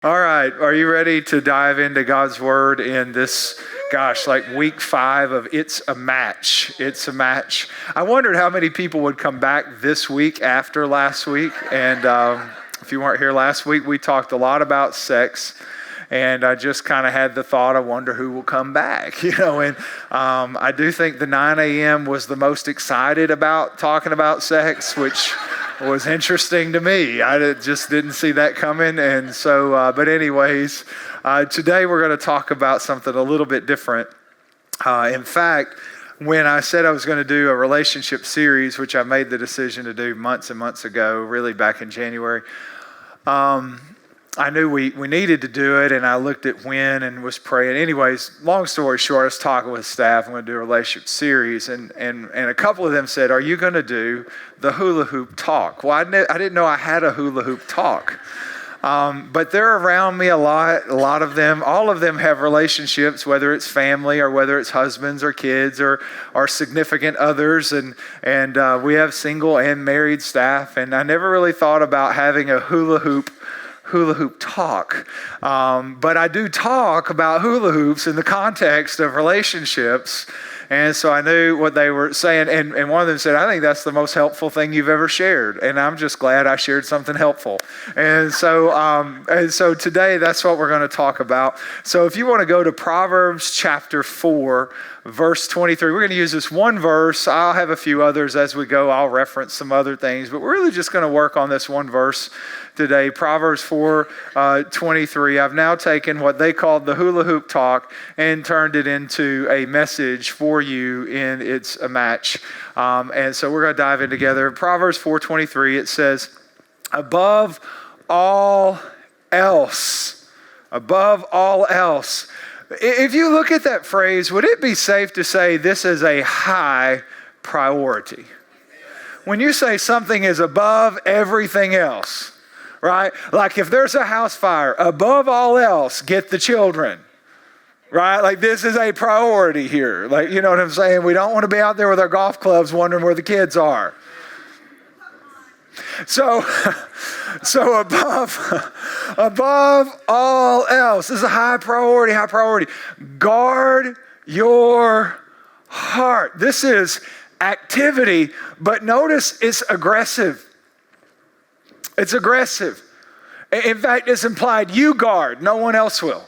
All right, are you ready to dive into God's Word in this, like week 5 of It's a Match? It's a Match. I wondered how many people would come back this week after last week. And if you weren't here last week, we talked a lot about sex. And I just kind of had the thought, I wonder who will come back, and I do think the 9 a.m. was the most excited about talking about sex, which was interesting to me. I just didn't see that coming. And so, but anyways, today we're going to talk about something a little bit different. In fact, when I said I was going to do a relationship series, which I made the decision to do months and months ago, really back in January, I knew we needed to do it, and I looked at when and was praying. Anyways, long story short, I was talking with staff. I'm going to do a relationship series, and a couple of them said, "Are you going to do the hula-hoop talk?" Well, I didn't know I had a hula-hoop talk, but they're around me a lot. A lot of them, all of them have relationships, whether it's family or whether it's husbands or kids or significant others, and we have single and married staff. And I never really thought about having a hula-hoop talk. But I do talk about hula hoops in the context of relationships. And so I knew what they were saying. And one of them said, "I think that's the most helpful thing you've ever shared." And I'm just glad I shared something helpful. And so today, that's what we're going to talk about. So if you want to go to Proverbs chapter 4, verse 23, we're going to use this one verse. I'll have a few others as we go. I'll reference some other things, but we're really just going to work on this one verse today. Proverbs 4:23. I've now taken what they called the hula hoop talk and turned it into a message for you in It's a Match. And so we're going to dive in together. Proverbs 4:23, it says, above all else. If you look at that phrase, would it be safe to say this is a high priority? When you say something is above everything else, right? Like if there's a house fire, above all else, get the children, right? Like this is a priority here. Like, you know what I'm saying? We don't want to be out there with our golf clubs wondering where the kids are. So above all else, this is a high priority. Guard your heart. This is activity, but notice it's aggressive. It's aggressive. In fact, it's implied you guard, no one else will.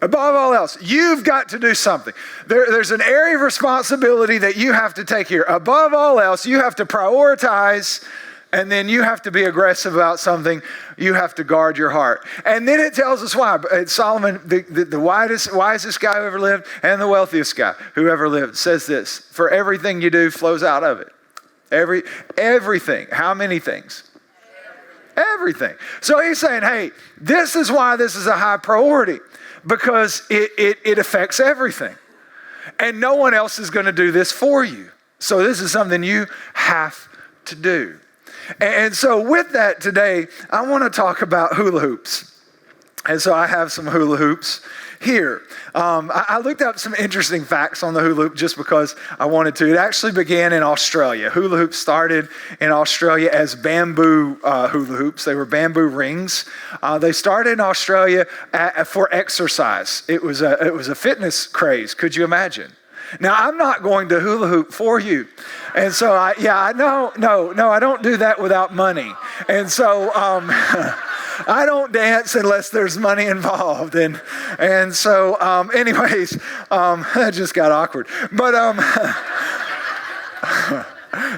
Above all else, you've got to do something. There's an area of responsibility that you have to take here. Above all else, you have to prioritize, and then you have to be aggressive about something. You have to guard your heart. And then it tells us why. Solomon, the wisest guy who ever lived and the wealthiest guy who ever lived, says this: for everything you do flows out of it. Everything. How many things? Everything. So he's saying, hey, this is why this is a high priority. Because it affects everything. And no one else is going to do this for you. So this is something you have to do. And so with that today, I want to talk about hula hoops. And so I have some hula hoops here. I looked up some interesting facts on the hula hoop just because I wanted to. It actually began in Australia. Hula hoops started in Australia as bamboo hula hoops. They were bamboo rings. They started in Australia for exercise. It was a fitness craze. Could you imagine? Now, I'm not going to hula hoop for you. And so, I don't do that without money. And so, I don't dance unless there's money involved. And so, anyways, that just got awkward. But,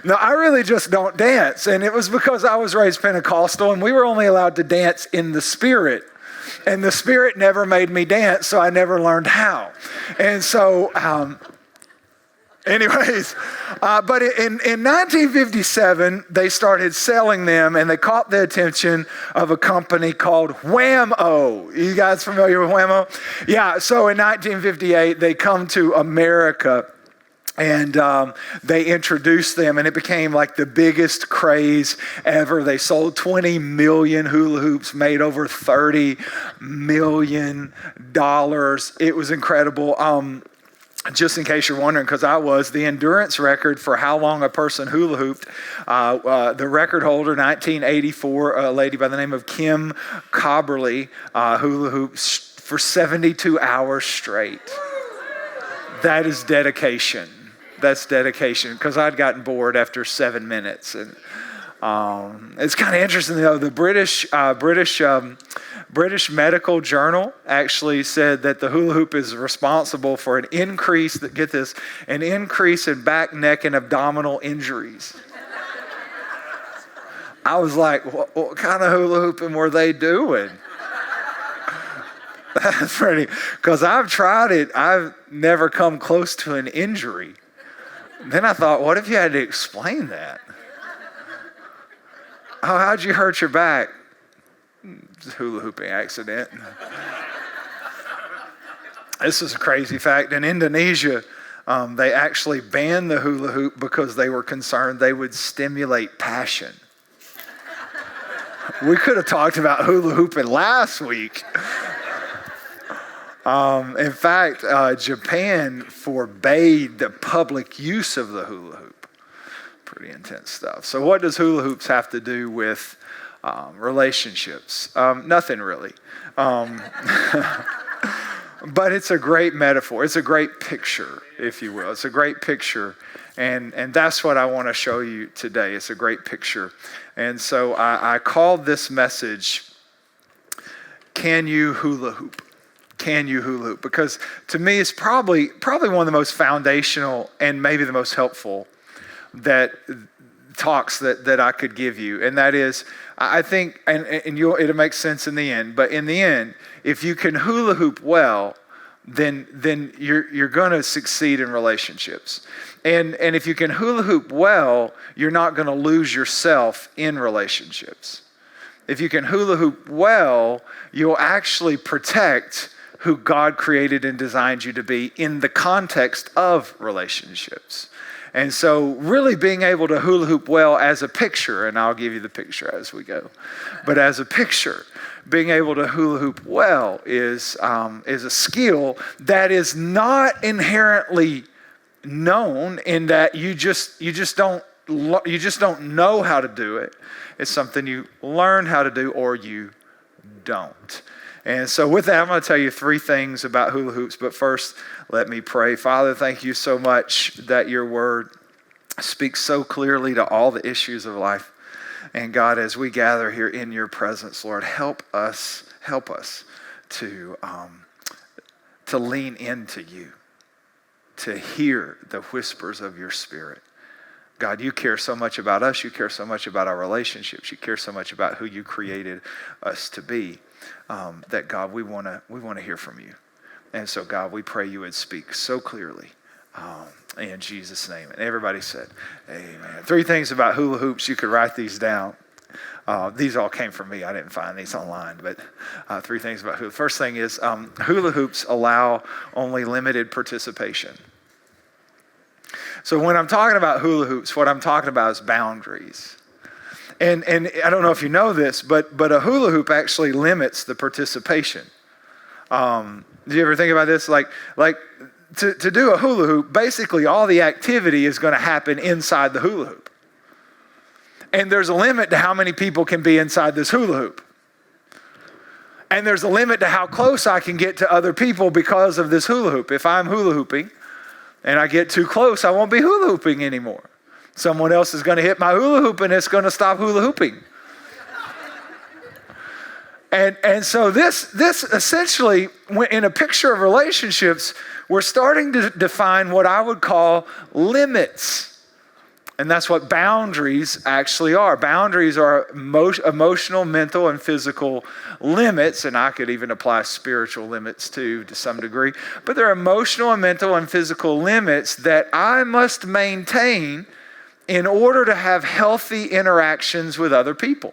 no, I really just don't dance. And it was because I was raised Pentecostal and we were only allowed to dance in the Spirit. And the Spirit never made me dance, so I never learned how. And so, but in 1957, they started selling them, and they caught the attention of a company called Wham-O. You guys familiar with Wham-O? Yeah, so in 1958, they come to America, and they introduced them, and it became like the biggest craze ever. They sold 20 million hula hoops, made over $30 million. It was incredible. just in case you're wondering, because I was, the endurance record for how long a person hula hooped, the record holder, 1984, a lady by the name of Kim Cobberly, hula hoops for 72 hours straight. That is dedication. That's dedication, because I'd gotten bored after 7 minutes. And it's kind of interesting, though. The British Medical Journal actually said that the hula hoop is responsible for an increase in back, neck, and abdominal injuries. I was like, what kind of hula hooping were they doing? That's pretty, because I've tried it. I've never come close to an injury. Then I thought, what if you had to explain that? Oh, how'd you hurt your back? Hula hooping accident. This is a crazy fact. In Indonesia, they actually banned the hula hoop because they were concerned they would stimulate passion. We could have talked about hula hooping last week. In fact, Japan forbade the public use of the hula hoop. Pretty intense stuff. So what does hula hoops have to do with relationships? Nothing really. But it's a great metaphor. It's a great picture, if you will. It's a great picture. And that's what I want to show you today. It's a great picture. And so I called this message, Can You Hula Hoop? Can you hula hoop? Because to me, it's probably one of the most foundational and maybe the most helpful talks that I could give you. And that is, I think, and it'll make sense in the end, but in the end, if you can hula hoop well, then you're going to succeed in relationships. And if you can hula hoop well, you're not going to lose yourself in relationships. If you can hula hoop well, you'll actually protect who God created and designed you to be in the context of relationships. And so really being able to hula hoop well as a picture, and I'll give you the picture as we go, but as a picture, being able to hula hoop well is a skill that is not inherently known, in that you just don't know how to do it. It's something you learn how to do or you don't. And so with that, I'm going to tell you 3 things about hula hoops. But first, let me pray. Father, thank you so much that your word speaks so clearly to all the issues of life. And God, as we gather here in your presence, Lord, help us to lean into you, to hear the whispers of your spirit. God, you care so much about us. You care so much about our relationships. You care so much about who you created us to be. That God, we want to hear from you. And so God, we pray you would speak so clearly in Jesus' name. And everybody said, amen. 3 things about hula hoops. You could write these down. These all came from me. I didn't find these online, but 3 things about hula. First thing is hula hoops allow only limited participation. So when I'm talking about hula hoops, what I'm talking about is boundaries. And I don't know if you know this, but a hula hoop actually limits the participation. Do you ever think about this? Like to do a hula hoop, basically all the activity is going to happen inside the hula hoop. And there's a limit to how many people can be inside this hula hoop. And there's a limit to how close I can get to other people because of this hula hoop. If I'm hula hooping and I get too close, I won't be hula hooping anymore. Someone else is going to hit my hula hoop and it's going to stop hula hooping. And so this essentially, in a picture of relationships, we're starting to define what I would call limits. And that's what boundaries actually are. Boundaries are emotional, mental, and physical limits. And I could even apply spiritual limits too, to some degree. But they're emotional and mental and physical limits that I must maintain in order to have healthy interactions with other people.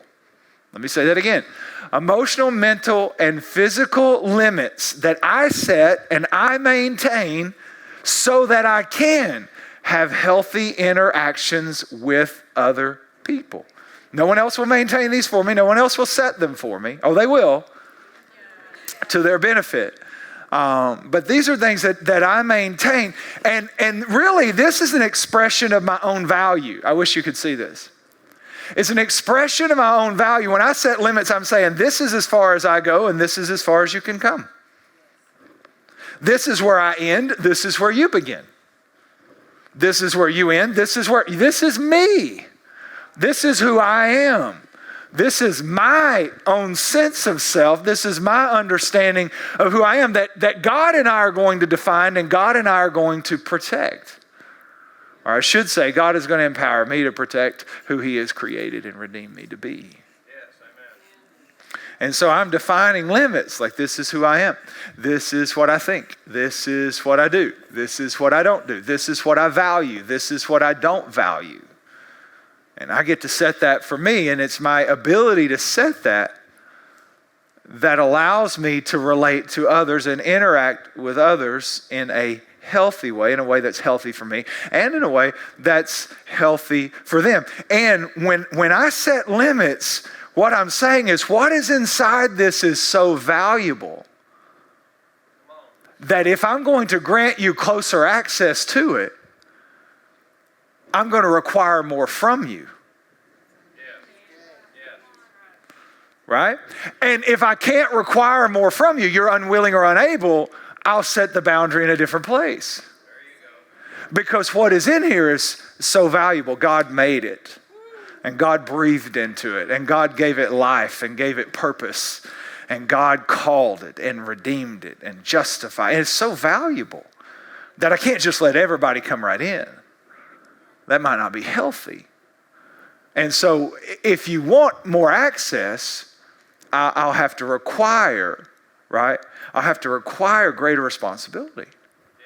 Let me say that again. Emotional, mental, and physical limits that I set and I maintain so that I can have healthy interactions with other people. No one else will maintain these for me. No one else will set them for me. Oh, they will, to their benefit. But these are things that I maintain. And really, this is an expression of my own value. I wish you could see this. It's an expression of my own value. When I set limits, I'm saying this is as far as I go and this is as far as you can come. This is where I end. This is where you begin. This is where you end. This is me. This is who I am. This is my own sense of self. This is my understanding of who I am that God and I are going to define and God and I are going to protect. Or I should say, God is going to empower me to protect who He has created and redeemed me to be. Yes, amen. And so I'm defining limits, like this is who I am. This is what I think. This is what I do. This is what I don't do. This is what I value. This is what I don't value. And I get to set that for me, and it's my ability to set that allows me to relate to others and interact with others in a healthy way, in a way that's healthy for me, and in a way that's healthy for them. And when I set limits, what I'm saying is what is inside this is so valuable that if I'm going to grant you closer access to it, I'm going to require more from you. Right? And if I can't require more from you, you're unwilling or unable, I'll set the boundary in a different place. There you go. Because what is in here is so valuable. God made it. And God breathed into it. And God gave it life and gave it purpose. And God called it and redeemed it and justified it. And it's so valuable that I can't just let everybody come right in. That might not be healthy. And so if you want more access, I'll have to require, right? I'll have to require greater responsibility. Yeah.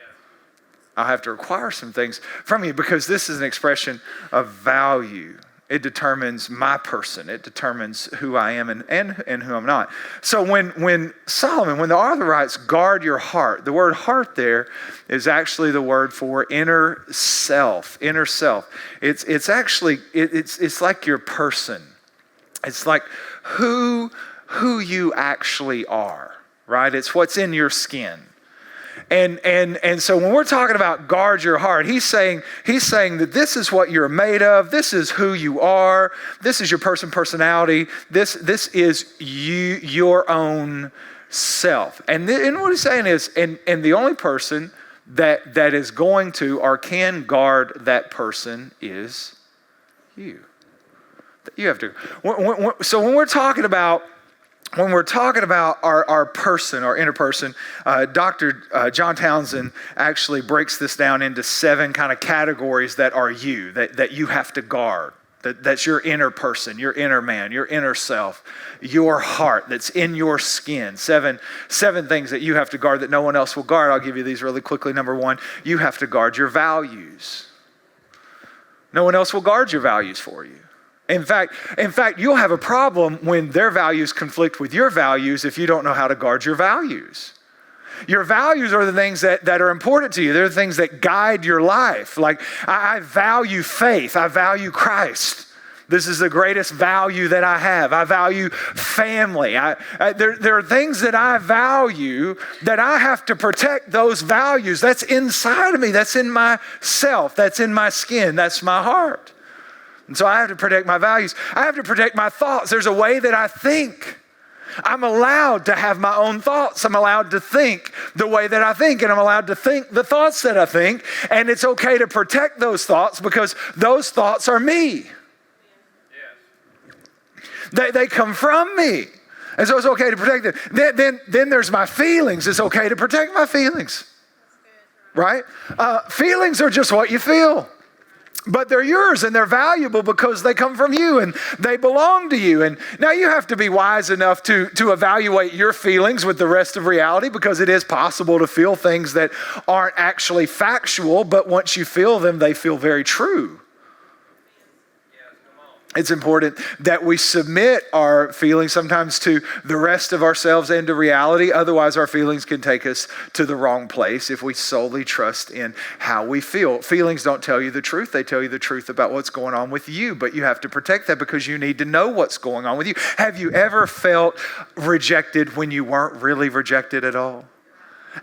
I'll have to require some things from you because this is an expression of value. It determines my person. It determines who I am and who I'm not. So when Solomon, when the author writes, guard your heart, the word heart there is actually the word for inner self. Inner self. It's actually, it's like your person. It's like who you actually are, right? It's what's in your skin. And so when we're talking about guard your heart, he's saying that this is what you're made of. This is who you are. This is your personality. This is you, your own self. And what he's saying is, and the only person that is going to or can guard that person is you. You have to. So when we're talking about our person, our inner person, Dr. John Townsend actually breaks this down into 7 kind of categories that are you, that you have to guard. That's your inner person, your inner man, your inner self, your heart that's in your skin. Seven things that you have to guard that no one else will guard. I'll give you these really quickly. Number 1, you have to guard your values. No one else will guard your values for you. In fact, you'll have a problem when their values conflict with your values if you don't know how to guard your values. Your values are the things that are important to you. They're the things that guide your life. Like, I value faith. I value Christ. This is the greatest value that I have. I value family. There are things that I value that I have to protect those values. That's inside of me. That's in myself. That's in my skin. That's my heart. And so I have to protect my values. I have to protect my thoughts. There's a way that I think. I'm allowed to have my own thoughts. I'm allowed to think the way that I think, and I'm allowed to think the thoughts that I think. And it's okay to protect those thoughts because those thoughts are me. Yes. They come from me. And so it's okay to protect them. Then there's my feelings. It's okay to protect my feelings. Right? Feelings are just what you feel. But they're yours and they're valuable because they come from you and they belong to you. And now you have to be wise enough to evaluate your feelings with the rest of reality, because it is possible to feel things that aren't actually factual, but once you feel them, they feel very true. It's important that we submit our feelings sometimes to the rest of ourselves and to reality. Otherwise, our feelings can take us to the wrong place if we solely trust in how we feel. Feelings don't tell you the truth. They tell you the truth about what's going on with you, but you have to protect that because you need to know what's going on with you. Have you ever felt rejected when you weren't really rejected at all?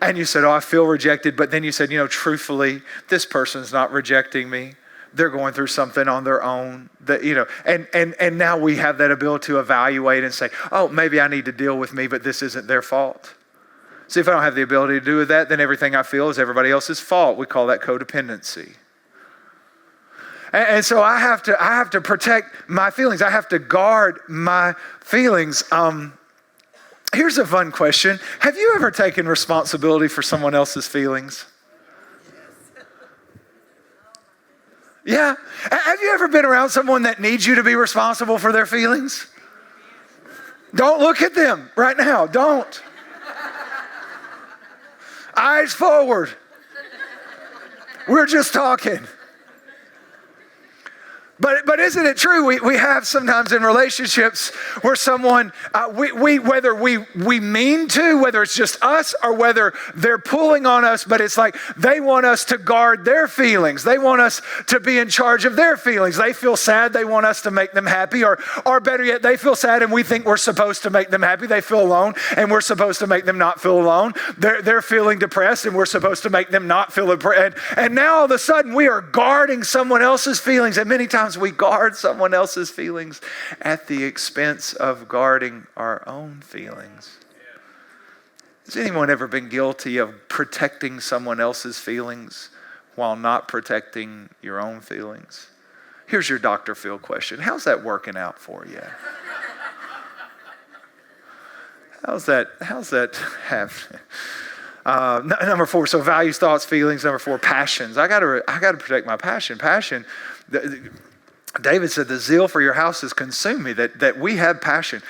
And you said, oh, I feel rejected. But then you said, truthfully, this person's not rejecting me. They're going through something on their own. And now we have that ability to evaluate and say, oh, maybe I need to deal with me, but this isn't their fault. See, if I don't have the ability to do that, then everything I feel is everybody else's fault. We call that codependency. And so I have to protect my feelings. I have to guard my feelings. Here's a fun question. Have you ever taken responsibility for someone else's feelings? Yeah. Have you ever been around someone that needs you to be responsible for their feelings? Don't look at them right now. Don't. Eyes forward. We're just talking. But isn't it true? We have sometimes in relationships where someone, whether we mean to, whether it's just us or whether they're pulling on us, but it's like they want us to guard their feelings. They want us to be in charge of their feelings. They feel sad. They want us to make them happy. Or better yet, they feel sad and we think we're supposed to make them happy. They feel alone and we're supposed to make them not feel alone. They're feeling depressed and we're supposed to make them not feel depressed. And now all of a sudden we are guarding someone else's feelings. And many times we guard someone else's feelings at the expense of guarding our own feelings. Has anyone ever been guilty of protecting someone else's feelings while not protecting your own feelings? Here's your Dr. Phil question. How's that working out for you? How's that happening? Number 4, so values, thoughts, feelings. Number 4, passions. I got to protect my passion. David said, the zeal for your house has consumed me, that we have passion.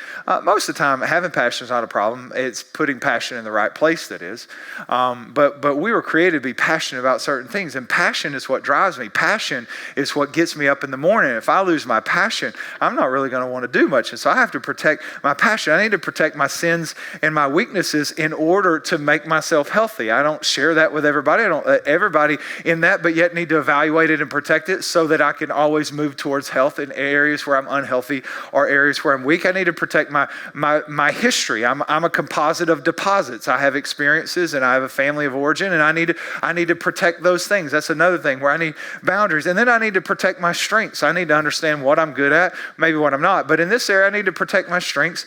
Most of the time, having passion is not a problem. It's putting passion in the right place that is. But we were created to be passionate about certain things, and passion is what drives me. Passion is what gets me up in the morning. If I lose my passion, I'm not really going to want to do much. And so I have to protect my passion. I need to protect my sins and my weaknesses in order to make myself healthy. I don't share that with everybody. I don't let everybody in that, but yet need to evaluate it and protect it so that I can always move towards health in areas where I'm unhealthy or areas where I'm weak. I need to protect my history. I'm a composite of deposits. I have experiences and I have a family of origin, and I need to protect those things. That's another thing where I need boundaries. And then I need to protect my strengths. I need to understand what I'm good at, maybe what I'm not. But in this area, I need to protect my strengths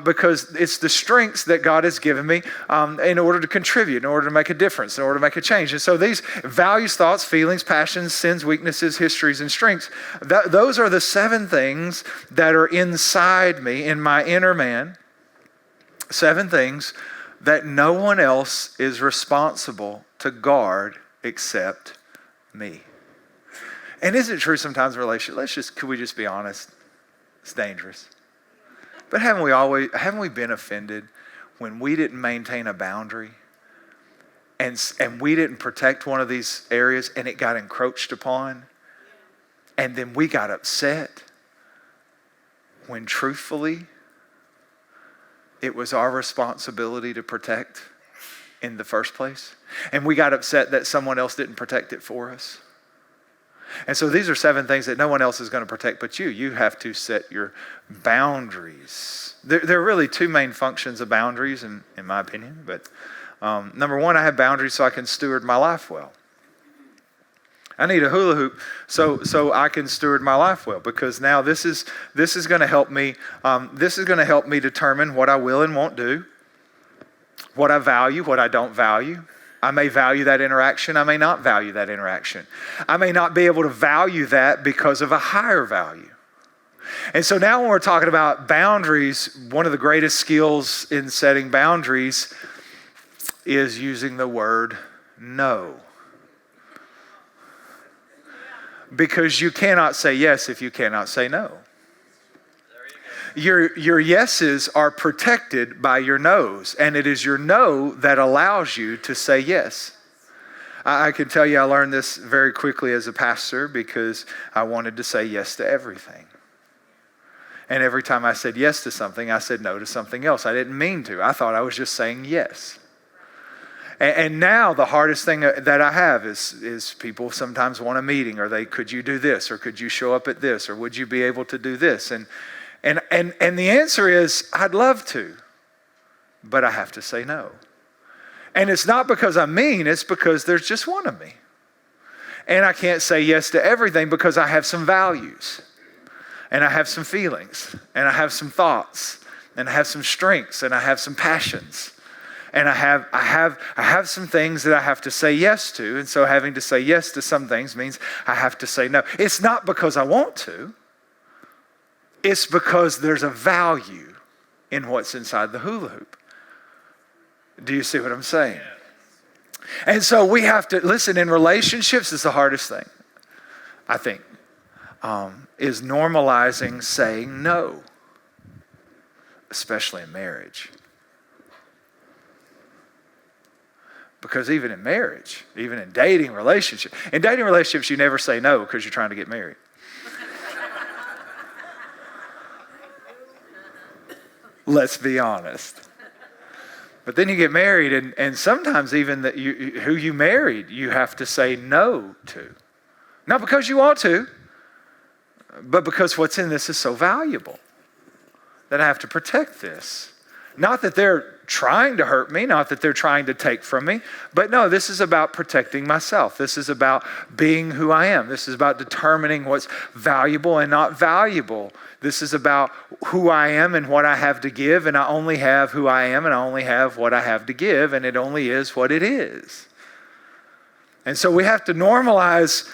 because it's the strengths that God has given me in order to contribute, in order to make a difference, in order to make a change. And so these values, thoughts, feelings, passions, sins, weaknesses, histories, and strengths, those are the 7 things that are inside me, in my inner man. 7 things that no one else is responsible to guard except me. And isn't it true sometimes in relationships, could we just be honest? It's dangerous. But haven't we been offended when we didn't maintain a boundary and we didn't protect one of these areas and it got encroached upon? And then we got upset when truthfully it was our responsibility to protect in the first place. And we got upset that someone else didn't protect it for us. And so these are 7 things that no one else is going to protect but you. You have to set your boundaries. There are really 2 main functions of boundaries in my opinion. But number 1, I have boundaries so I can steward my life well. I need a hula hoop so I can steward my life well, because now this is going to help me. This is going to help me determine what I will and won't do, what I value, what I don't value. I may value that interaction. I may not value that interaction. I may not be able to value that because of a higher value. And so now when we're talking about boundaries, one of the greatest skills in setting boundaries is using the word no. Because you cannot say yes if you cannot say no. Your yeses are protected by your no's, and it is your no that allows you to say yes. I can tell you I learned this very quickly as a pastor because I wanted to say yes to everything. And every time I said yes to something, I said no to something else. I didn't mean to. I thought I was just saying yes. And now the hardest thing that I have is people sometimes want a meeting, or could you do this, or could you show up at this, or would you be able to do this? And the answer is I'd love to, but I have to say no. And it's not because I'm mean, it's because there's just one of me. And I can't say yes to everything because I have some values. And I have some feelings. And I have some thoughts. And I have some strengths. And I have some passions. And I have some things that I have to say yes to. And so having to say yes to some things means I have to say no. It's not because I want to. It's because there's a value in what's inside the hula hoop. Do you see what I'm saying? And so we have to, listen, in relationships, it's the hardest thing, I think, is normalizing saying no, especially in marriage. Because even in marriage, even in dating relationships, you never say no because you're trying to get married. Let's be honest. But then you get married, and sometimes even who you married, you have to say no to. Not because you want to, but because what's in this is so valuable that I have to protect this. Not that they're trying to hurt me, not that they're trying to take from me, but no, this is about protecting myself. This is about being who I am. This is about determining what's valuable and not valuable. This is about who I am and what I have to give, and I only have who I am and I only have what I have to give, and it only is what it is. And so we have to normalize,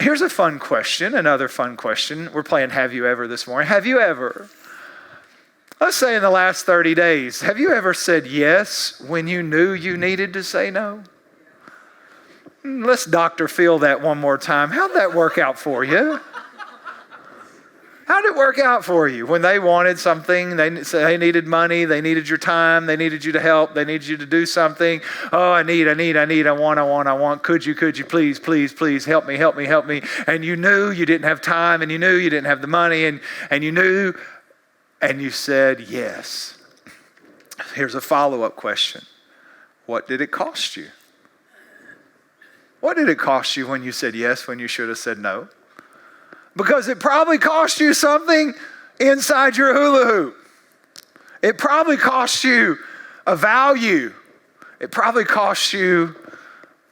here's a fun question, another fun question. We're playing Have You Ever this morning. Have you ever, let's say in the last 30 days, have you ever said yes when you knew you needed to say no? Let's Dr. Phil that one more time. How'd that work out for you? How'd it work out for you when they wanted something? They needed money. They needed your time. They needed you to help. They needed you to do something. Oh, I need. I want. Could you please help me. And you knew you didn't have time, and you knew you didn't have the money, and you knew, and you said yes. Here's a follow-up question. What did it cost you? What did it cost you when you said yes when you should have said no? Because it probably cost you something inside your hula hoop. It probably cost you a value. It probably cost you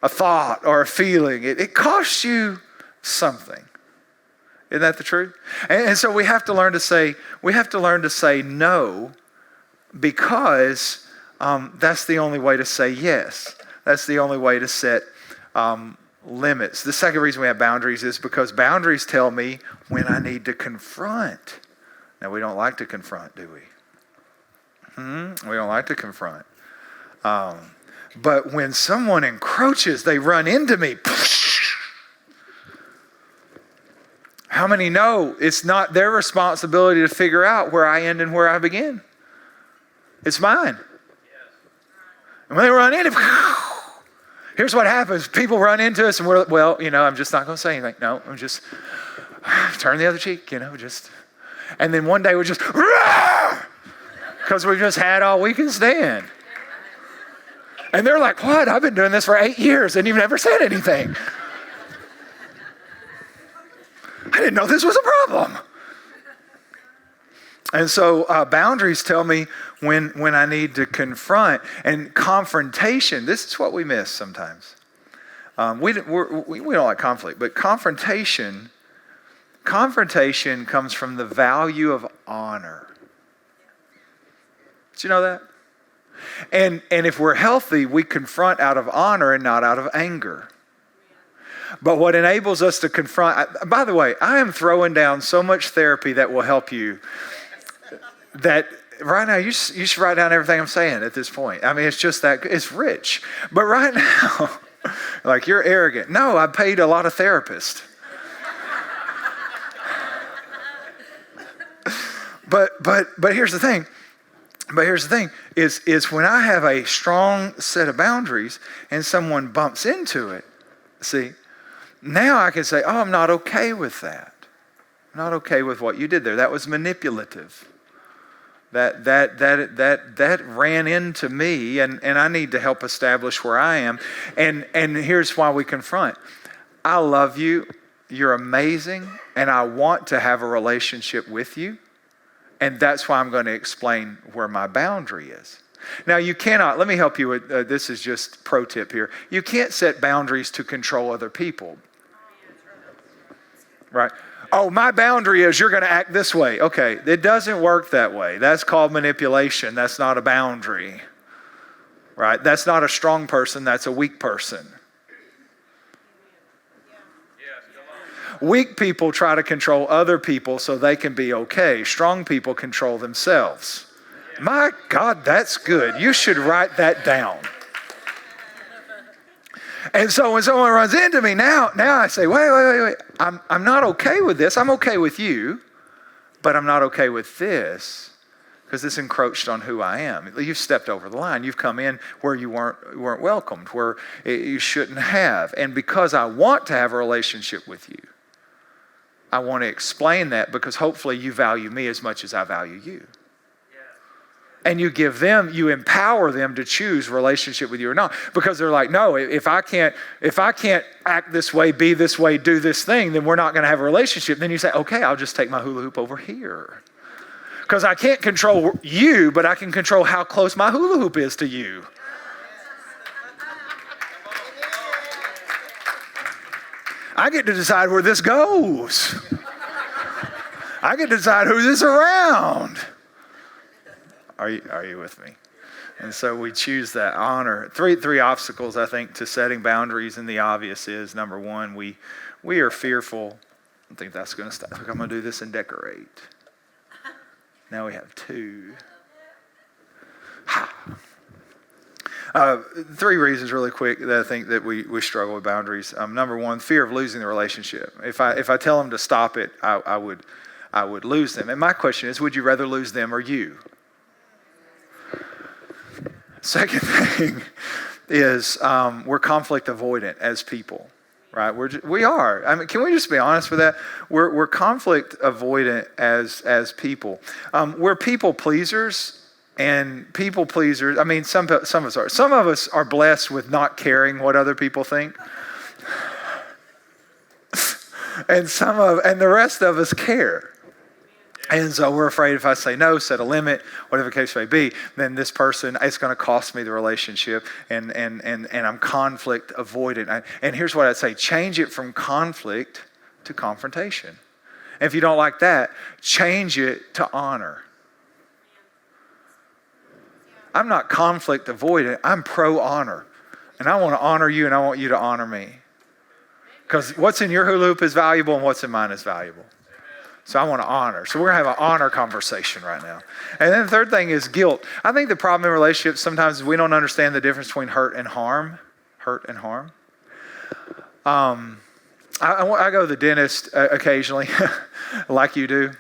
a thought or a feeling. It costs you something. Isn't that the truth? And so we have to learn to say no, because that's the only way to say yes. That's the only way to set limits. The second reason we have boundaries is because boundaries tell me when I need to confront. Now, we don't like to confront, do we? We don't like to confront. But when someone encroaches, they run into me. How many know it's not their responsibility to figure out where I end and where I begin? It's mine. And when they run into here's what happens. People run into us and we're, I'm just not going to say anything. No, I'm just turn the other cheek, and then one day we're just, because we've just had all we can stand. And they're like, what? I've been doing this for 8 years and you've never said anything. I didn't know this was a problem. And so boundaries tell me when I need to confront. And confrontation, this is what we miss sometimes. We don't like conflict, but confrontation comes from the value of honor. Did you know that? And if we're healthy, we confront out of honor and not out of anger. But what enables us to confront, by the way, I am throwing down so much therapy that will help you that right now you should write down everything I'm saying at this point. I mean, it's just that, it's rich. But right now, like, you're arrogant. No, I paid a lot of therapists. But here's the thing. Is when I have a strong set of boundaries and someone bumps into it, see, now I can say, oh, I'm not okay with that. I'm not okay with what you did there. That was manipulative. That ran into me, and I need to help establish where I am. And here's why we confront. I love you. You're amazing, and I want to have a relationship with you. And that's why I'm going to explain where my boundary is. Now you cannot, let me help you with, this is just pro tip here. You can't set boundaries to control other people. Right? Oh, my boundary is you're going to act this way. Okay, it doesn't work that way. That's called manipulation. That's not a boundary. Right? That's not a strong person. That's a weak person. Weak people try to control other people so they can be okay. Strong people control themselves. My God, that's good. You should write that down. And so when someone runs into me, now I say, wait. I'm not okay with this. I'm okay with you, but I'm not okay with this because this encroached on who I am. You've stepped over the line. You've come in where you weren't welcomed, where you shouldn't have. And because I want to have a relationship with you, I want to explain that because hopefully you value me as much as I value you. And you empower them to choose relationship with you or not. Because they're like, no, if I can't act this way, be this way, do this thing, then we're not going to have a relationship. Then you say, okay, I'll just take my hula hoop over here. Because I can't control you, but I can control how close my hula hoop is to you. I get to decide where this goes. I get to decide who this is around. Are you with me? And so we choose that honor. Three obstacles, I think, to setting boundaries, and the obvious is, number one, we are fearful. I think that's going to stop. I'm going to do this and decorate. Now we have two. Three reasons really quick that I think that we struggle with boundaries. Number one, fear of losing the relationship. If I tell them to stop it, I would lose them. And my question is, would you rather lose them or you? Second thing is we're conflict avoidant as people, right? We are. I mean, can we just be honest with that? We're conflict avoidant as people. We're people pleasers, and people pleasers. I mean, some of us are. Some of us are blessed with not caring what other people think, and the rest of us care. And so we're afraid if I say no, set a limit, whatever the case may be, then this person, it's going to cost me the relationship, and I'm conflict avoidant. And here's what I'd say, change it from conflict to confrontation. And if you don't like that, change it to honor. I'm not conflict avoidant, I'm pro-honor. And I want to honor you, and I want you to honor me. Because what's in your hula hoop is valuable, and what's in mine is valuable. So I want to honor. So we're going to have an honor conversation right now. And then the third thing is guilt. I think the problem in relationships sometimes is we don't understand the difference between hurt and harm. Hurt and harm. I go to the dentist occasionally, like you do.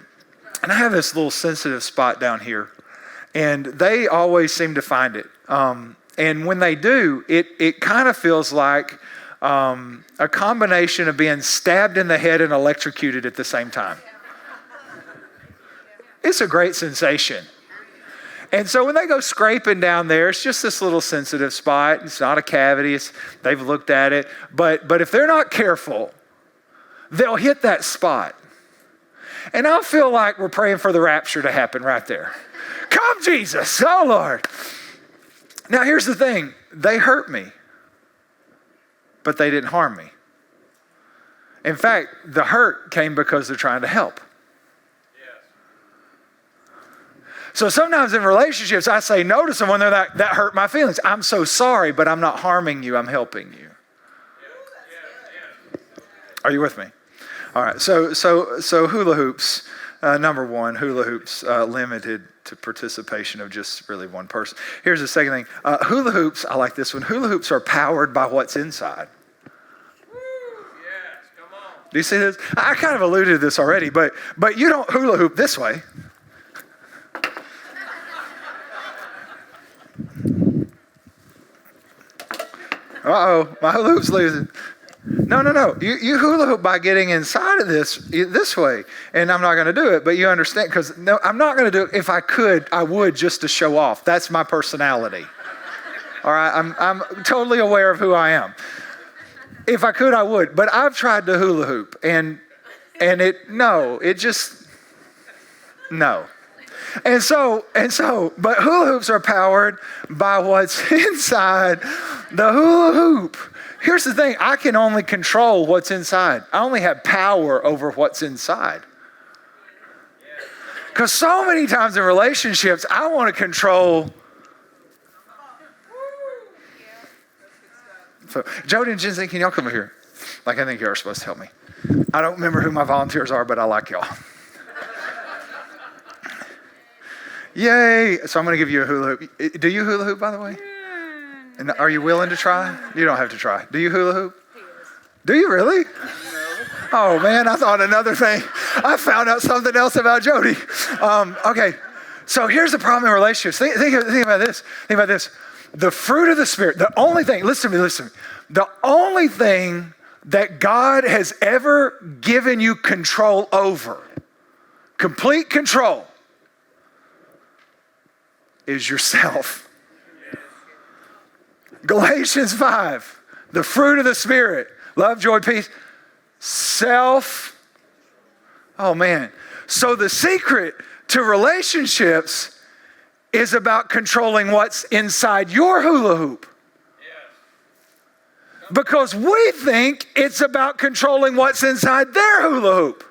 And I have this little sensitive spot down here. And they always seem to find it. And when they do, it kind of feels like a combination of being stabbed in the head and electrocuted at the same time. It's a great sensation. And so when they go scraping down there, it's just this little sensitive spot. It's not a cavity. They've looked at it. But if they're not careful, they'll hit that spot. And I'll feel like we're praying for the rapture to happen right there. Come, Jesus. Oh, Lord. Now, here's the thing. They hurt me, but they didn't harm me. In fact, the hurt came because they're trying to help. So sometimes in relationships, I say no to someone, they're like, that hurt my feelings. I'm so sorry, but I'm not harming you, I'm helping you. Are you with me? All right, so hula hoops, number one, hula hoops limited to participation of just really one person. Here's the second thing. Hula hoops, I like this one. Hula hoops are powered by what's inside. Do you see this? I kind of alluded to this already, but you don't hula hoop this way. Uh-oh, my hula hoop's losing. No. You hula hoop by getting inside of this way. And I'm not going to do it, but you understand, because no, I'm not going to do it. If I could, I would, just to show off. That's my personality. All right, I'm totally aware of who I am. If I could, I would. But I've tried to hula hoop, and no. But hula hoops are powered by what's inside the hula hoop. Here's the thing, I can only control what's inside. I only have power over what's inside. Because so many times in relationships, I want to control. So, Jody and Jensen, can y'all come over here? Like, I think you are supposed to help me. I don't remember who my volunteers are, but I like y'all. Yay. So I'm going to give you a hula hoop. Do you hula hoop, by the way? And are you willing to try? You don't have to try. Do you hula hoop? Do you really? Oh, man, I thought another thing. I found out something else about Jody. Okay, so here's the problem in relationships. Think about this. Think about this. The fruit of the Spirit, the only thing, listen to me. The only thing that God has ever given you control over, complete control, is yourself. Galatians 5, the fruit of the Spirit, love, joy, peace, self. Oh man. So the secret to relationships is about controlling what's inside your hula hoop. Because we think it's about controlling what's inside their hula hoop.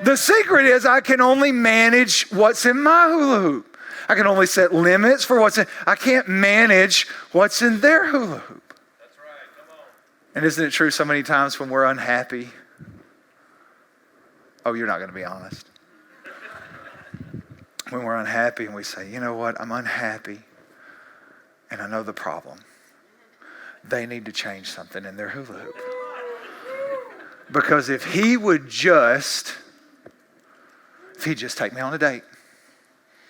The secret is I can only manage what's in my hula hoop. I can only set limits for what's in. I can't manage what's in their hula hoop. That's right. Come on. And isn't it true so many times when we're unhappy? Oh, you're not going to be honest. When we're unhappy and we say, you know what, I'm unhappy and I know the problem. They need to change something in their hula hoop. Because if he'd just take me on a date,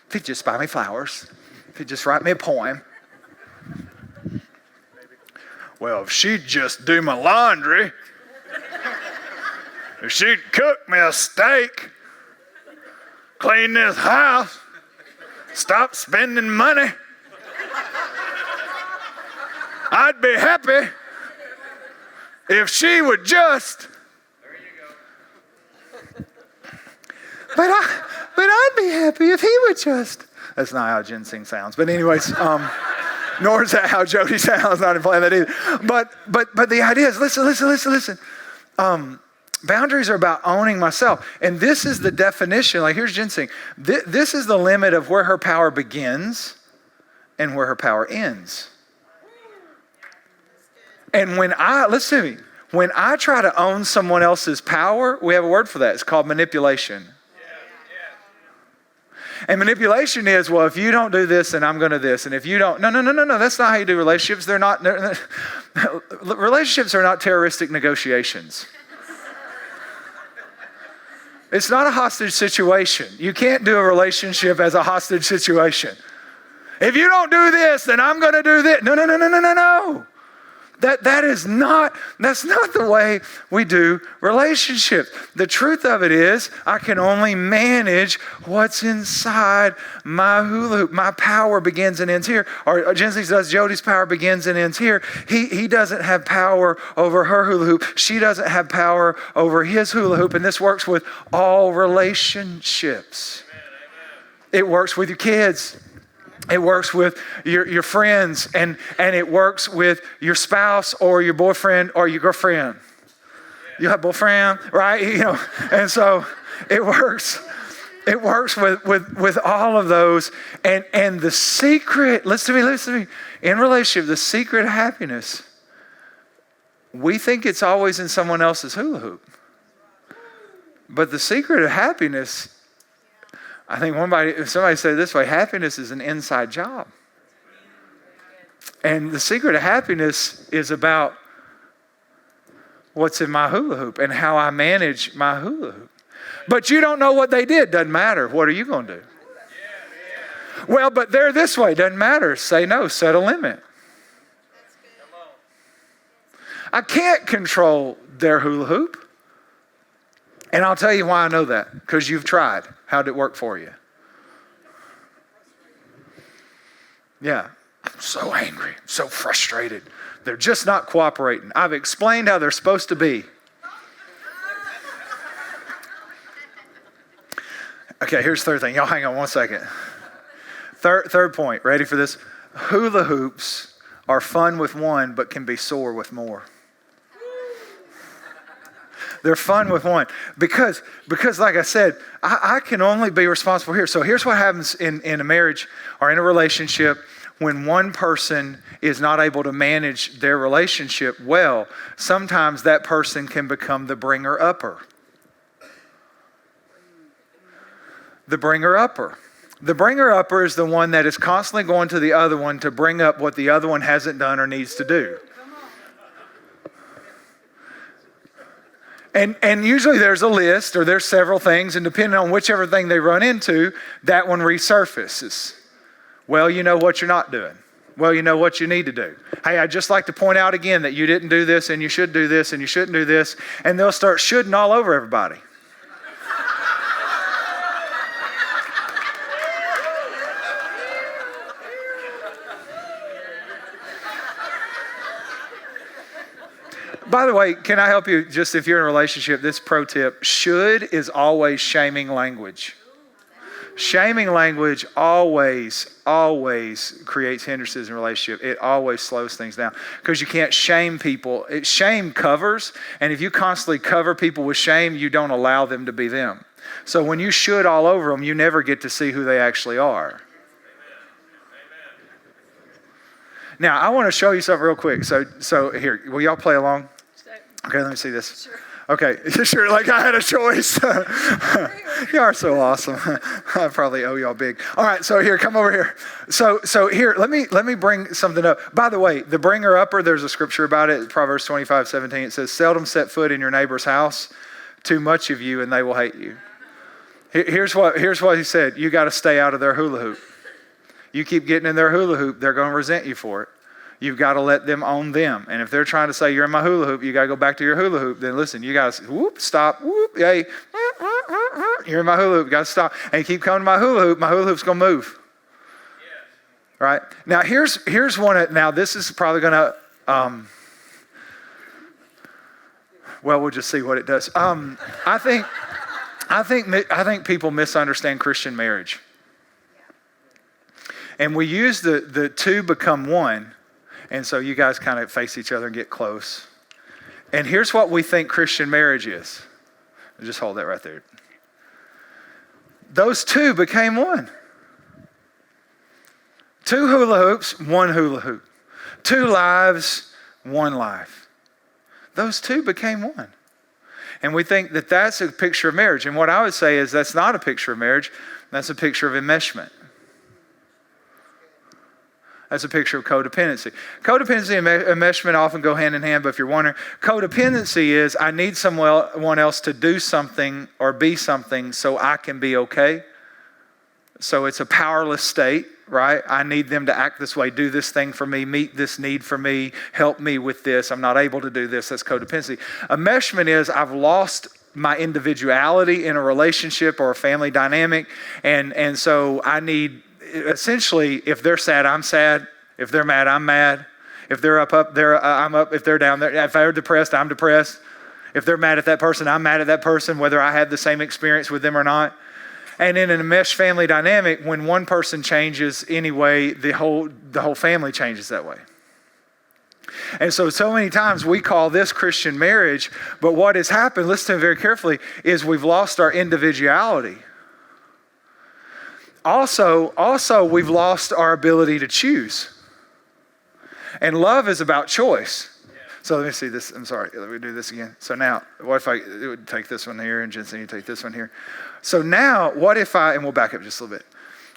if he'd just buy me flowers, if he'd just write me a poem. Well, if she'd just do my laundry, if she'd cook me a steak, clean this house, stop spending money, I'd be happy if she would just. There you go. But I'd be happy if he would just. That's not how ginseng sounds. But anyways, nor is that how Jody sounds. Not implying that either. But the idea is, listen. Boundaries are about owning myself. And this is the definition. Like, here's ginseng. This is the limit of where her power begins and where her power ends. And when listen to me, when I try to own someone else's power, we have a word for that. It's called manipulation. And manipulation is, well, if you don't do this, then I'm going to this. And if you don't, no. That's not how you do relationships. Relationships are not terroristic negotiations. It's not a hostage situation. You can't do a relationship as a hostage situation. If you don't do this, then I'm going to do this. No. That's not the way we do relationships. The truth of it is, I can only manage what's inside my hula hoop. My power begins and ends here. Or Jensen does, Jody's power begins and ends here. He doesn't have power over her hula hoop. She doesn't have power over his hula hoop. And this works with all relationships. It works with your kids. It works with your friends, and it works with your spouse or your boyfriend or your girlfriend. You have a boyfriend, right? And so it works. It works with all of those. And the secret, listen to me, in relationship, the secret of happiness, we think it's always in someone else's hula hoop. But the secret of happiness, I think somebody said it this way, happiness is an inside job. And the secret of happiness is about what's in my hula hoop and how I manage my hula hoop. But you don't know what they did. Doesn't matter. What are you going to do? Well, but they're this way. Doesn't matter. Say no. Set a limit. I can't control their hula hoop. And I'll tell you why I know that. Because you've tried. How'd it work for you? Yeah. I'm so angry. I'm so frustrated. They're just not cooperating. I've explained how they're supposed to be. Okay, here's the third thing. Y'all hang on one second. Third point. Ready for this? Hula hoops are fun with one, but can be sore with more. They're fun with one. Because like I said, I can only be responsible here. So here's what happens in a marriage or in a relationship when one person is not able to manage their relationship well. Sometimes that person can become the bringer-upper. The bringer-upper. The bringer-upper is the one that is constantly going to the other one to bring up what the other one hasn't done or needs to do. And usually there's a list or there's several things, and depending on whichever thing they run into, that one resurfaces. Well, you know what you're not doing. Well, you know what you need to do. Hey, I'd just like to point out again that you didn't do this, and you should do this, and you shouldn't do this, and they'll start shoulding all over everybody. By the way, can I help you just if you're in a relationship, this pro tip, should is always shaming language. Shaming language always creates hindrances in a relationship. It always slows things down because you can't shame people. Shame covers, and if you constantly cover people with shame, you don't allow them to be them. So when you should all over them, you never get to see who they actually are. Now, I want to show you something real quick. So here, will y'all play along? Okay, let me see this. Sure. Okay, sure, like I had a choice. You are so awesome. I probably owe y'all big. All right, so here, come over here. So here, let me bring something up. By the way, the bringer-upper, there's a scripture about it, Proverbs 25:17. It says, seldom set foot in your neighbor's house, too much of you, and they will hate you. Here's what he said. You got to stay out of their hula hoop. You keep getting in their hula hoop, they're going to resent you for it. You've got to let them own them. And if they're trying to say, you're in my hula hoop, you got to go back to your hula hoop. Then listen, you got to whoop, stop, whoop, yay. You're in my hula hoop, you got to stop. And you keep coming to my hula hoop's going to move. Yes. Right? Now, here's one. Now, this is probably going to, well, we'll just see what it does. I think people misunderstand Christian marriage. And we use the two become one. And so you guys kind of face each other and get close. And here's what we think Christian marriage is. Just hold that right there. Those two became one. Two hula hoops, one hula hoop. Two lives, one life. Those two became one. And we think that that's a picture of marriage. And what I would say is that's not a picture of marriage. That's a picture of enmeshment. That's a picture of codependency. Codependency and enmeshment often go hand in hand, but if you're wondering, codependency is I need someone else to do something or be something so I can be okay. So it's a powerless state, right? I need them to act this way, do this thing for me, meet this need for me, help me with this. I'm not able to do this. That's codependency. Enmeshment is I've lost my individuality in a relationship or a family dynamic, and so I need. Essentially, if they're sad, I'm sad. If they're mad, I'm mad. If they're up, I'm up. If they're down, if they're depressed, I'm depressed. If they're mad at that person, I'm mad at that person, whether I had the same experience with them or not. And in a enmeshed family dynamic, when one person changes anyway, the whole family changes that way. And so many times we call this Christian marriage, but what has happened, listen to me very carefully, is we've lost our individuality. Also, we've lost our ability to choose. And love is about choice. So let me see this. I'm sorry. Let me do this again. So now, what if I would take this one here and Jensen, you take this one here. So now, what if and we'll back up just a little bit.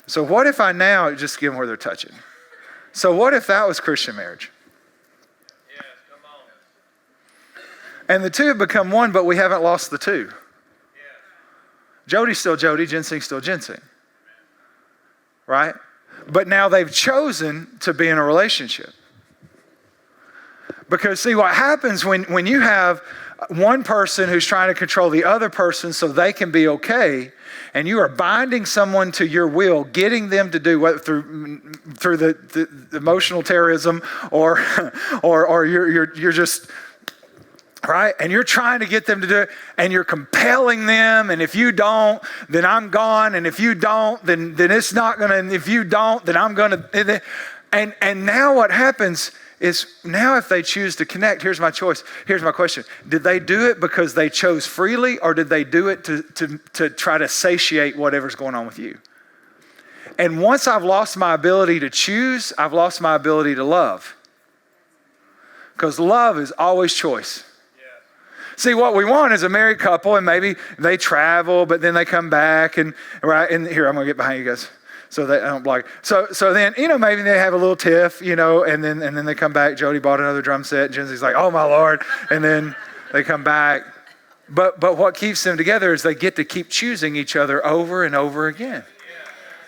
So what if I now just give them where they're touching? So what if that was Christian marriage? Yes, come on. And the two have become one, but we haven't lost the two. Yes. Jody's still Jody, Ginseng's still Ginseng. Right? But now they've chosen to be in a relationship. Because see, what happens when you have one person who's trying to control the other person so they can be okay, and you are binding someone to your will, getting them to do what through the emotional terrorism, or you're just right? And you're trying to get them to do it, and you're compelling them, and if you don't, then I'm gone, and if you don't, then it's not gonna, and if you don't, then I'm gonna, and now what happens is, now if they choose to connect, here's my choice, here's my question. Did they do it because they chose freely, or did they do it to try to satiate whatever's going on with you? And once I've lost my ability to choose, I've lost my ability to love. Because love is always choice. See, what we want is a married couple, and maybe they travel, but then they come back, and right, and here, I'm gonna get behind you guys, so I don't block. So then, maybe they have a little tiff, and then they come back. Jody bought another drum set, and Jensy's like, oh my Lord, and then they come back. But what keeps them together is they get to keep choosing each other over and over again.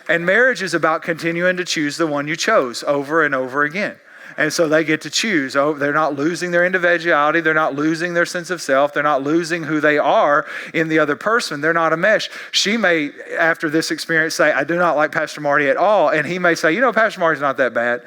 And marriage is about continuing to choose the one you chose over and over again. And so they get to choose. Oh, they're not losing their individuality. They're not losing their sense of self. They're not losing who they are in the other person. They're not a mesh. She may, after this experience, say, I do not like Pastor Marty at all. And he may say, Pastor Marty's not that bad.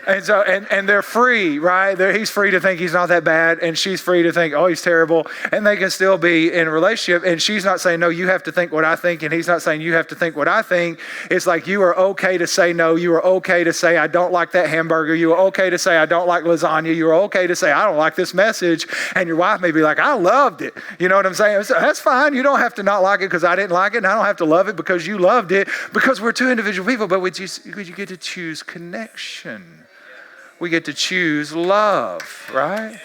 And so, and they're free, right? He's free to think he's not that bad, and she's free to think, oh, he's terrible. And they can still be in a relationship. And she's not saying, no, you have to think what I think. And he's not saying, you have to think what I think. It's like, you are okay to say no. You are okay to say, I don't like that hamburger. You are okay to say, I don't like lasagna. You are okay to say, I don't like this message. And your wife may be like, I loved it. You know what I'm saying? So that's fine. You don't have to not like it because I didn't like it. And I don't have to love it because you loved it, because we're two individual people. But you get to choose connection. We get to choose love, right?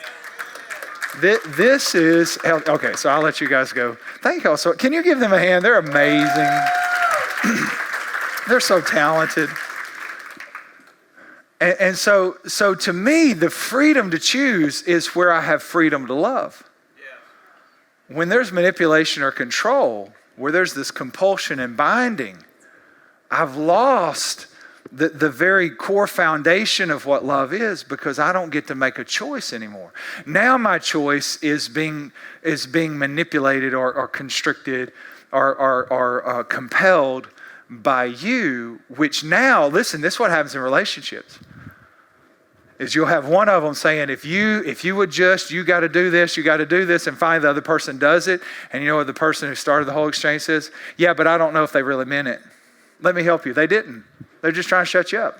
This is, okay, so I'll let you guys go. Thank you all. So can you give them a hand? They're amazing. They're so talented. And so to me, the freedom to choose is where I have freedom to love. When there's manipulation or control, where there's this compulsion and binding, I've lost the very core foundation of what love is, because I don't get to make a choice anymore. Now my choice is being manipulated or constricted or compelled by you, which now, listen, this is what happens in relationships. Is you'll have one of them saying, if you would just, you got to do this, and finally the other person does it. And you know what the person who started the whole exchange says? Yeah, but I don't know if they really meant it. Let me help you. They didn't. They're just trying to shut you up.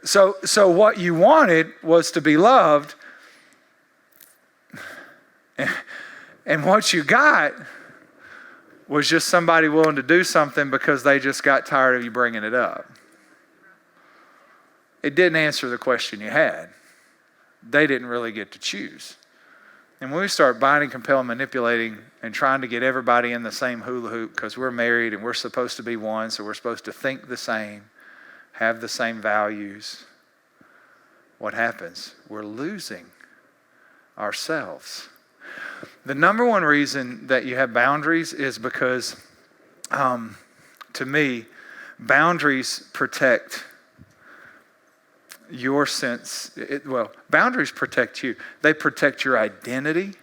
So what you wanted was to be loved, and what you got was just somebody willing to do something because they just got tired of you bringing it up. It didn't answer the question you had. They didn't really get to choose. And when we start binding, compelling, manipulating, and trying to get everybody in the same hula hoop because we're married and we're supposed to be one, so we're supposed to think the same, have the same values, what happens? We're losing ourselves. The number one reason that you have boundaries is because, to me, boundaries protect your sense. Boundaries protect you. They protect your identity.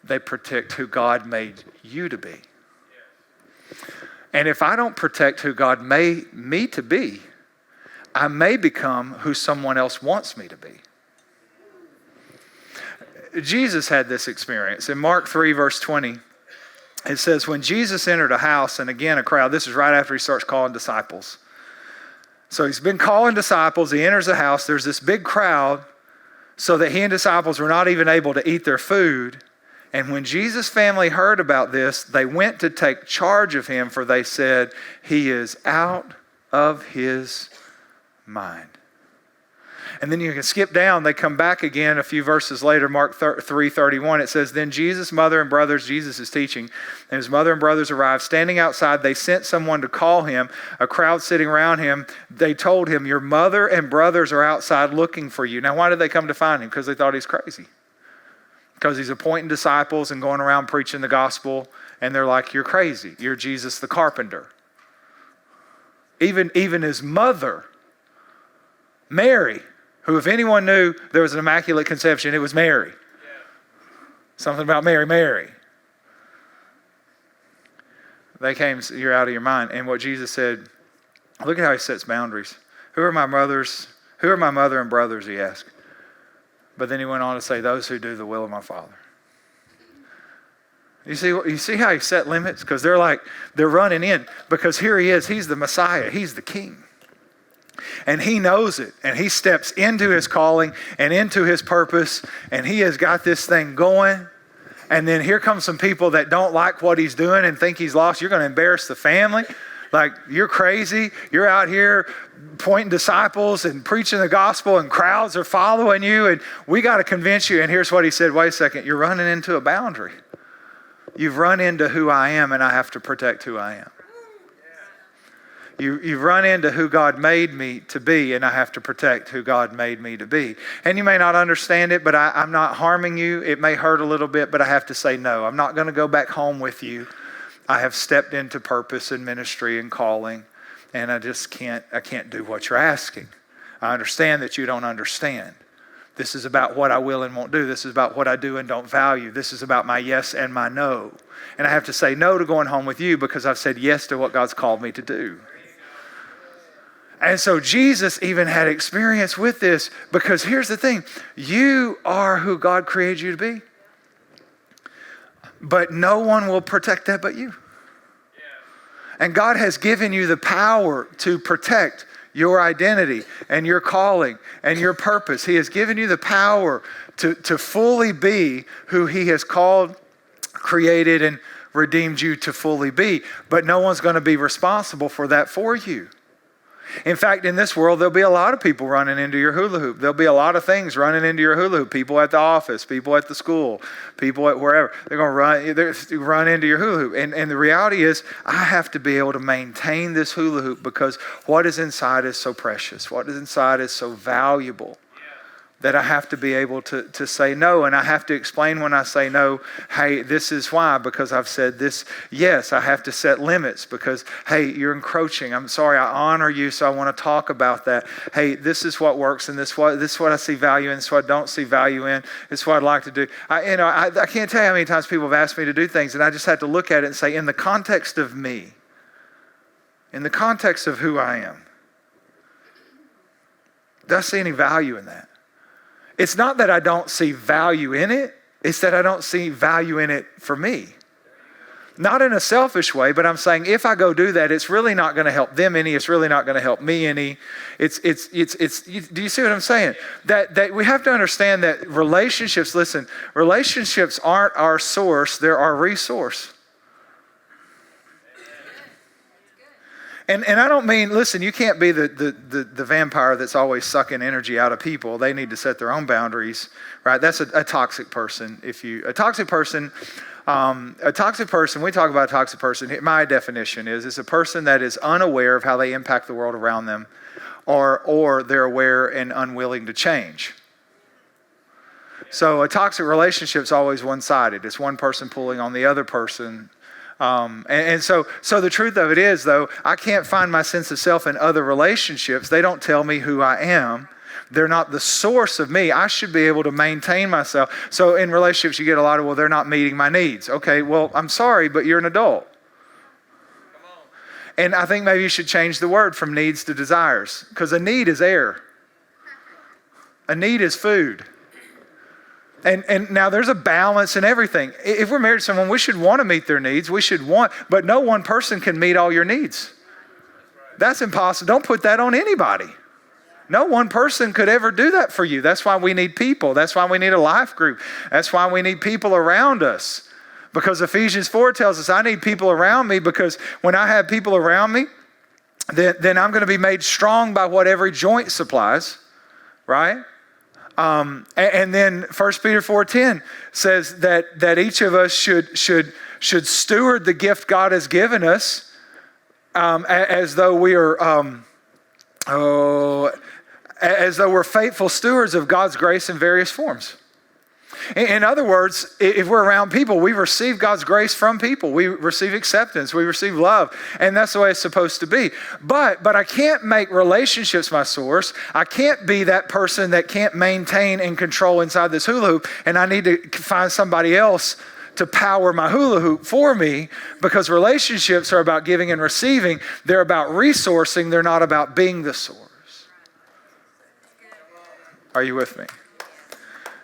They protect who God made you to be. And if I don't protect who God made me to be, I may become who someone else wants me to be. Jesus had this experience. In Mark 3, verse 20, it says, when Jesus entered a house, and again a crowd, this is right after he starts calling disciples. So he's been calling disciples, he enters a house, there's this big crowd, so that he and disciples were not even able to eat their food. And when Jesus' family heard about this, they went to take charge of him, for they said, he is out of his mind. And then you can skip down. They come back again a few verses later, Mark 3:31. It says, then Jesus' mother and brothers, Jesus is teaching, and his mother and brothers arrived. Standing outside, they sent someone to call him. A crowd sitting around him, they told him, your mother and brothers are outside looking for you. Now, why did they come to find him? Because they thought he's crazy. Because he's appointing disciples and going around preaching the gospel. And they're like, you're crazy. You're Jesus the carpenter. Even his mother, Mary, who, if anyone knew there was an immaculate conception, it was Mary. Yeah. Something about Mary. They came, you're out of your mind. And what Jesus said, look at how he sets boundaries. Who are my brothers? Who are my mother and brothers, he asked. But then he went on to say, those who do the will of my Father. You see how he set limits? Because they're running in. Because here he is. He's the Messiah. He's the King. And he knows it. And he steps into his calling and into his purpose. And he has got this thing going. And then here comes some people that don't like what he's doing and think he's lost. You're going to embarrass the family. Like, you're crazy. You're out here pointing disciples and preaching the gospel and crowds are following you. And we got to convince you. And here's what he said. Wait a second. You're running into a boundary. You've run into who I am and I have to protect who I am. You've run into who God made me to be and I have to protect who God made me to be. And you may not understand it, but I'm not harming you. It may hurt a little bit, but I have to say no. I'm not going to go back home with you. I have stepped into purpose and ministry and calling, and I can't do what you're asking. I understand that you don't understand. This is about what I will and won't do. This is about what I do and don't value. This is about my yes and my no. And I have to say no to going home with you because I've said yes to what God's called me to do. And so Jesus even had experience with this because here's the thing. You are who God created you to be. But no one will protect that but you. And God has given you the power to protect your identity and your calling and your purpose. He has given you the power to fully be who he has called, created, and redeemed you to fully be. But no one's going to be responsible for that for you. In fact, in this world, there'll be a lot of people running into your hula hoop. There'll be a lot of things running into your hula hoop. People at the office, people at the school, people at wherever. They're going to run into your hula hoop. And the reality is, I have to be able to maintain this hula hoop because what is inside is so precious. What is inside is so valuable that I have to be able to say no. And I have to explain when I say no, hey, this is why, because I've said this. Yes, I have to set limits because, hey, you're encroaching. I'm sorry, I honor you, so I want to talk about that. Hey, this is what works, and this is what I see value in, this is what I don't see value in, this is what I'd like to do. I can't tell you how many times people have asked me to do things, and I just have to look at it and say, in the context of me, in the context of who I am, do I see any value in that? It's not that I don't see value in it. It's that I don't see value in it for me. Not in a selfish way, but I'm saying if I go do that, it's really not going to help them any. It's really not going to help me any. Do you see what I'm saying? That we have to understand that relationships aren't our source. They're our resource. And I don't mean, listen, you can't be the vampire that's always sucking energy out of people. They need to set their own boundaries, right? That's a toxic person. A toxic person, we talk about a toxic person. My definition is a person that is unaware of how they impact the world around them, or they're aware and unwilling to change. So a toxic relationship is always one-sided. It's one person pulling on the other person. So the truth of it is, though, I can't find my sense of self in other relationships. They don't tell me who I am. They're not the source of me. I should be able to maintain myself. So in relationships, you get a lot of, well, they're not meeting my needs. Okay, well, I'm sorry, but you're an adult. And I think maybe you should change the word from needs to desires, because a need is air. A need is food. And now there's a balance in everything. If we're married to someone, we should want to meet their needs. But no one person can meet all your needs. That's impossible. Don't put that on anybody. No one person could ever do that for you. That's why we need people. That's why we need a life group. That's why we need people around us. Because Ephesians 4 tells us I need people around me, because when I have people around me, then I'm going to be made strong by what every joint supplies, right? And then 1 Peter 4:10 says that each of us should steward the gift God has given us as though we are as though we're faithful stewards of God's grace in various forms. In other words, if we're around people, we receive God's grace from people. We receive acceptance. We receive love. And that's the way it's supposed to be. But I can't make relationships my source. I can't be that person that can't maintain and control inside this hula hoop. And I need to find somebody else to power my hula hoop for me, because relationships are about giving and receiving. They're about resourcing. They're not about being the source. Are you with me?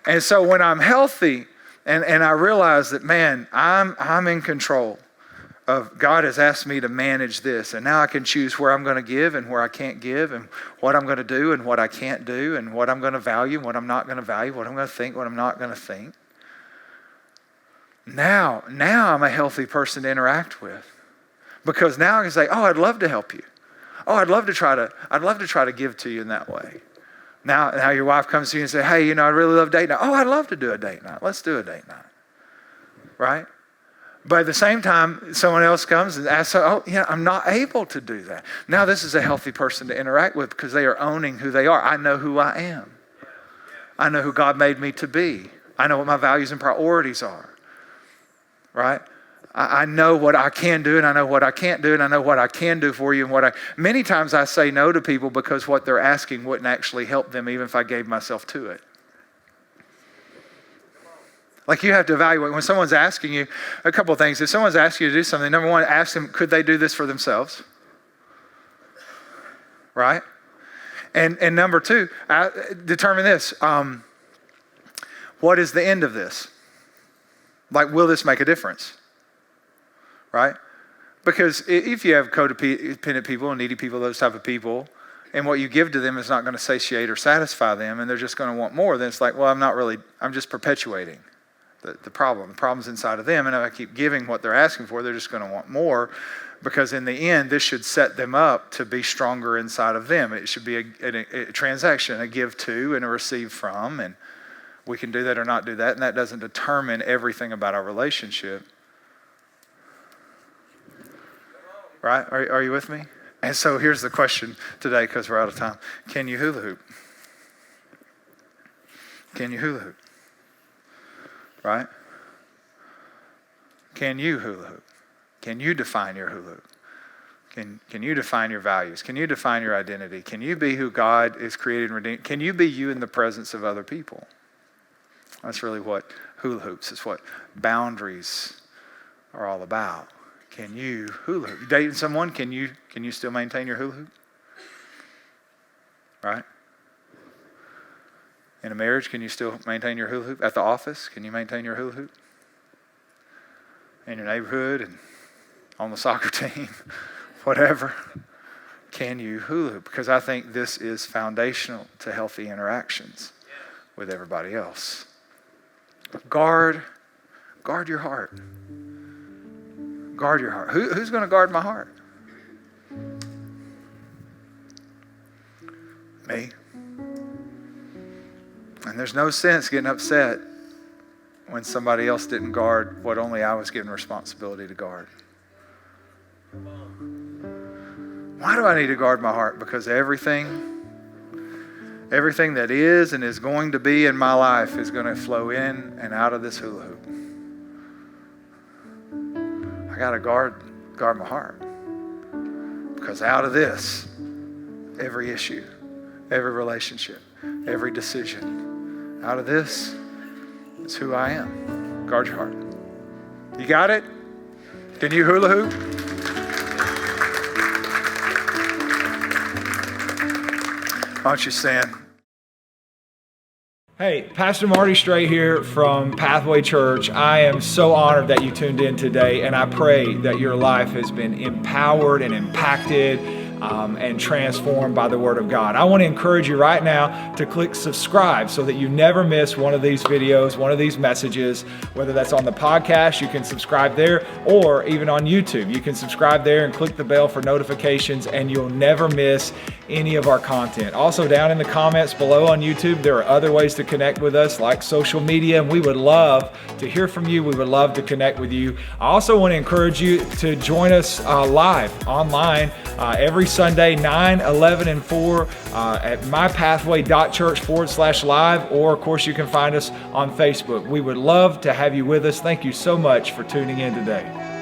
And so when I'm healthy and I realize that, man, I'm in control of, God has asked me to manage this, and now I can choose where I'm going to give and where I can't give, and what I'm going to do and what I can't do, and what I'm going to value and what I'm not going to value, what I'm going to think, what I'm not going to think. Now I'm a healthy person to interact with, because now I can say, oh, I'd love to help you. Oh, I'd love to try to give to you in that way. Now your wife comes to you and says, hey, I really love date night. Oh, I'd love to do a date night. Let's do a date night. Right? But at the same time, someone else comes and asks, oh, I'm not able to do that. Now this is a healthy person to interact with, because they are owning who they are. I know who I am. I know who God made me to be. I know what my values and priorities are. Right? I know what I can do, and I know what I can't do, and I know what I can do for you, and many times I say no to people because what they're asking wouldn't actually help them even if I gave myself to it. Like, you have to evaluate when someone's asking you a couple of things. If someone's asking you to do something, number one, ask them, could they do this for themselves? Right? And number two, determine this. What is the end of this? Like, will this make a difference? Right? Because if you have codependent people and needy people, those type of people, and what you give to them is not going to satiate or satisfy them, and they're just going to want more, then it's like, well, I'm just perpetuating the problem. The problem's inside of them, and if I keep giving what they're asking for, they're just going to want more, because in the end, this should set them up to be stronger inside of them. It should be a transaction, a give to and a receive from, and we can do that or not do that, and that doesn't determine everything about our relationship. Right? Are you with me? And so here's the question today, because we're out of time. Can you hula hoop? Can you hula hoop? Right? Can you hula hoop? Can you define your hula hoop? Can you define your values? Can you define your identity? Can you be who God is created and redeemed? Can you be you in the presence of other people? That's really what hula hoops is, what boundaries are all about. Can you hula hoop? You dating someone, can you still maintain your hula hoop? Right? In a marriage, can you still maintain your hula hoop? At the office, can you maintain your hula hoop? In your neighborhood and on the soccer team, whatever. Can you hula hoop? Because I think this is foundational to healthy interactions with everybody else. Guard your heart. Guard your heart. Who's going to guard my heart? Me. And there's no sense getting upset when somebody else didn't guard what only I was given responsibility to guard. Why do I need to guard my heart? Because everything that is and is going to be in my life is going to flow in and out of this hula hoop. I got to guard my heart. Because out of this, every issue, every relationship, every decision, out of this is who I am. Guard your heart. You got it? Can you hula hoop? Why don't you stand? Hey, Pastor Marty Strait here from Pathway Church. I am so honored that you tuned in today, and I pray that your life has been empowered and impacted and transformed by the Word of God. I want to encourage you right now to click subscribe so that you never miss one of these videos, one of these messages, whether that's on the podcast, you can subscribe there, or even on YouTube. You can subscribe there and click the bell for notifications, and you'll never miss any of our content. Also, down in the comments below on YouTube, there are other ways to connect with us, like social media, and we would love to hear from you. We would love to connect with you. I also want to encourage you to join us live online every Sunday, 9, 11, and 4 at mypathway.church/live, or of course you can find us on Facebook. We would love to have you with us. Thank you so much for tuning in today.